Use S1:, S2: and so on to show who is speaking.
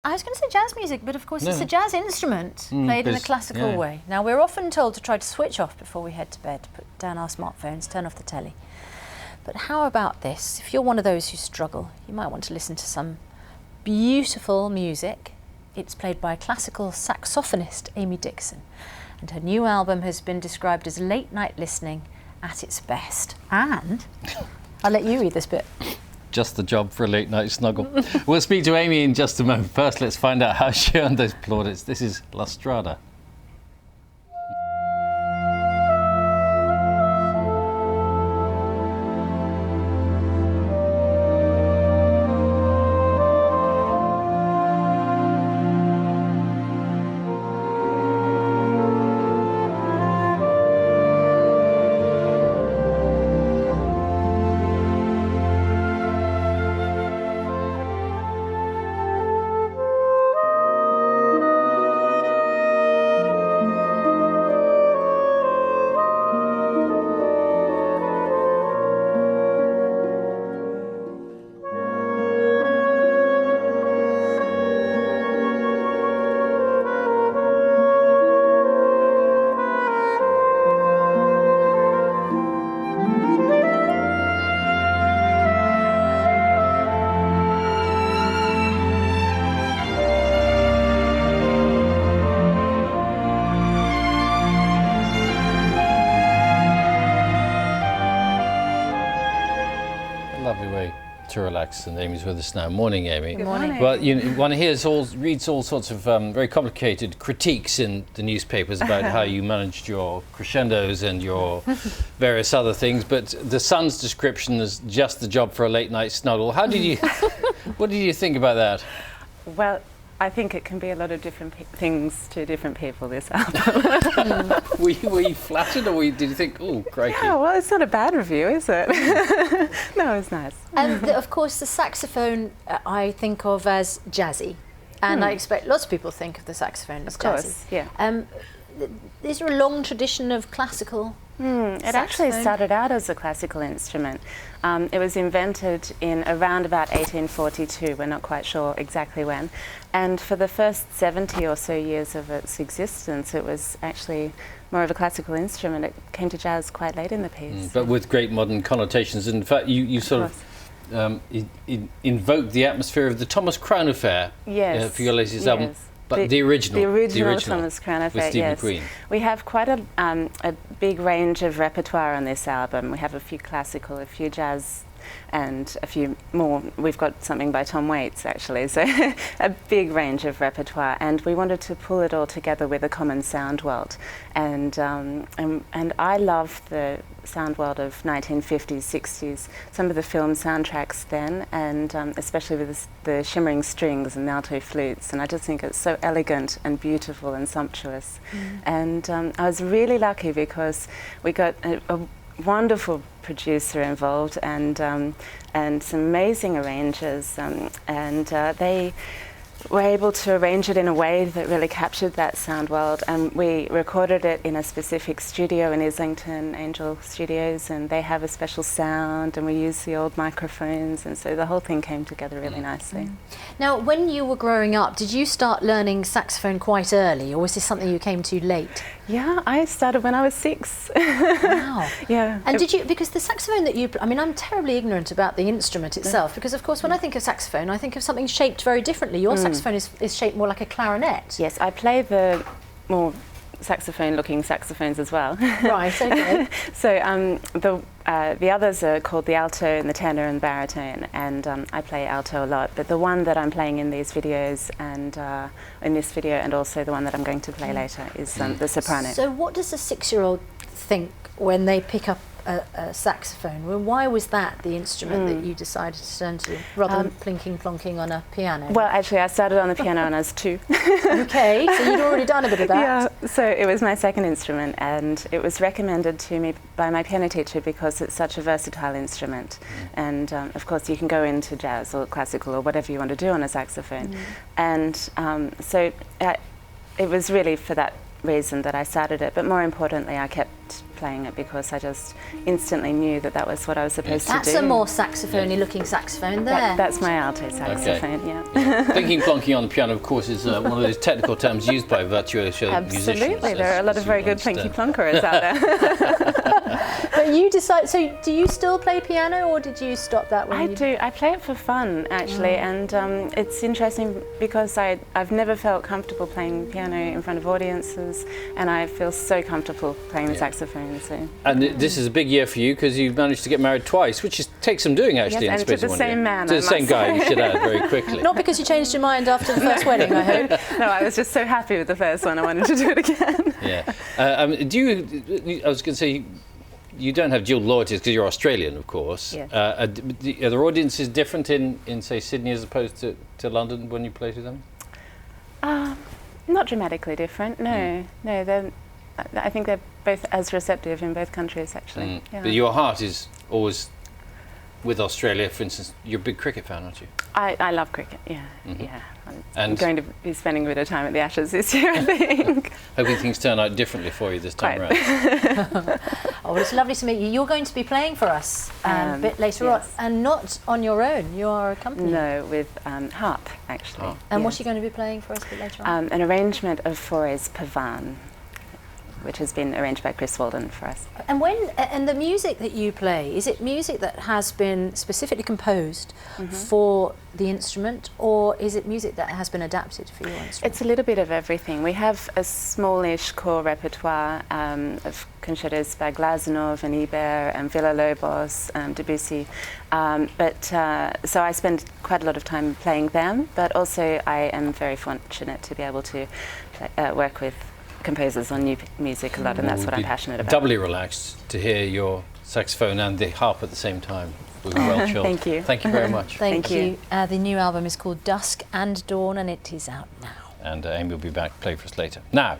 S1: I was going to say jazz music, but of course
S2: No.
S1: it's a jazz instrument played in a classical way. Now, we're often told to try to switch off before we head to bed, put down our smartphones, turn off the telly. But how about this? If you're one of those who struggle, you might want to listen to some beautiful music. It's played by classical saxophonist Amy Dickson, and her new album has been described as late night listening at its best. And I'll let you read this bit.
S2: Just the job for a late night snuggle. We'll speak to Amy in just a moment. First, let's find out how she earned those plaudits. This is La Strada. Lovely way to relax, and Amy's with us now. Morning, Amy.
S1: Good morning.
S2: Well, one reads all sorts of very complicated critiques in the newspapers about how you managed your crescendos and your various other things, but the Sun's description is just the job for a late night snuggle. How did you, what did you think about that?
S3: Well, I think it can be a lot of different things to different people, this album.
S2: Were you flattered, or did you think, oh, crikey?
S3: Yeah, well, it's not a bad review, is it? No, it's nice.
S1: And of course, the saxophone I think of as jazzy, and I expect lots of people think of the saxophone as jazzy.
S3: Of course, yeah.
S1: Is there a long tradition of classical
S3: It actually started out as a classical instrument. It was invented in around about 1842, we're not quite sure exactly when. And for the first 70 or so years of its existence, it was actually more of a classical instrument. It came to jazz quite late in the piece.
S2: But with great modern connotations. In fact, you sort of invoked the atmosphere of the Thomas Crown Affair for your latest album. But the original
S3: Thomas Crown Affair,
S2: with Steve McQueen.
S3: We have quite a big range of repertoire on this album. We have a few classical, a few jazz, and a few more. We've got something by Tom Waits, actually, so a big range of repertoire. And we wanted to pull it all together with a common sound world. And I love the sound world of 1950s, 60s, some of the film soundtracks then, and especially with the shimmering strings and the alto flutes, and I just think it's so elegant and beautiful and sumptuous. And I was really lucky because we got a wonderful producer involved and some amazing arrangers, and they were able to arrange it in a way that really captured that sound world, and we recorded it in a specific studio in Islington, Angel Studios, and they have a special sound, and we used the old microphones, and so the whole thing came together really nicely.
S1: Now, when you were growing up, did you start learning saxophone quite early, or was this something you came to late?
S3: Yeah, I started when I was 6.
S1: Wow.
S3: Yeah.
S1: And did you, because the saxophone that you, I mean, I'm terribly ignorant about the instrument itself, because of course when I think of saxophone, I think of something shaped very differently. Your saxophone is shaped more like a clarinet.
S3: Yes, I play the more saxophone-looking saxophones as well.
S1: Right, okay.
S3: So the others are called the alto and the tenor and baritone, and I play alto a lot. But the one that I'm playing in these videos and in this video, and also the one that I'm going to play later, is the soprano.
S1: So what does a 6-year-old think when they pick up a saxophone? Well, why was that the instrument that you decided to turn to, rather than plinking plonking on a piano?
S3: Well, actually, I started on the piano when I was 2.
S1: Okay, so you'd already done a bit of that.
S3: Yeah, so it was my second instrument, and it was recommended to me by my piano teacher because it's such a versatile instrument. And of course, you can go into jazz or classical or whatever you want to do on a saxophone. And so it was really for that reason that I started it, but more importantly, I kept playing it because I just instantly knew that that was what I was supposed to do.
S1: That's a more saxophony looking saxophone there.
S3: That's my alto saxophone, yeah.
S2: Thinking plonking on the piano, of course, is one of those technical terms used by virtuoso musicians.
S3: Absolutely, there are a lot of very good plinky plonkerers out there.
S1: But you decide, so do you still play piano or did you stop that when
S3: I do. I play it for fun, actually, and it's interesting because I've never felt comfortable playing piano in front of audiences, and I feel so comfortable playing the saxophone. So.
S2: And this is a big year for you because you've managed to get married twice, which takes some doing, actually.
S3: Yes,
S2: in
S3: and to the same man.
S2: To the same guy, you should add, very quickly.
S1: Not because you changed your mind after the first wedding, I hope.
S3: No, I was just so happy with the first one, I wanted to do it again.
S2: Yeah. I was going to say, you don't have dual loyalties because you're Australian, of course.
S3: Yes.
S2: Are their audiences different in, say, Sydney as opposed to London when you play to them?
S3: Not dramatically different, no. No, I think they're both as receptive in both countries, actually. Yeah.
S2: But your heart is always with Australia. For instance, you're a big cricket fan, aren't you?
S3: I love cricket, yeah.
S2: Mm-hmm.
S3: Yeah. I'm going to be spending a bit of time at the Ashes this year, I think.
S2: Hoping things turn out differently for you this time around.
S1: Oh, well, it's lovely to meet you. You're going to be playing for us a bit later on, and not on your own. You are accompanied.
S3: No, with harp, actually.
S2: Oh.
S1: And what are you going to be playing for us a bit later on?
S3: An arrangement of Fauré's Pavane, which has been arranged by Chris Walden for us.
S1: And the music that you play, is it music that has been specifically composed for the instrument, or is it music that has been adapted for your instrument?
S3: It's a little bit of everything. We have a smallish core repertoire of concertos by Glazunov and Ibert and Villa-Lobos, Debussy. So I spend quite a lot of time playing them, but also I am very fortunate to be able to work with composers on new music a lot, and that's what I'm passionate about.
S2: Doubly relaxed to hear your saxophone and the harp at the same time. We'll be well chilled.
S3: Thank you.
S2: Thank you very much.
S1: Thank you. The new album is called Dusk Dawn, and it is out now.
S2: And Amy will be back to play for us later. Now,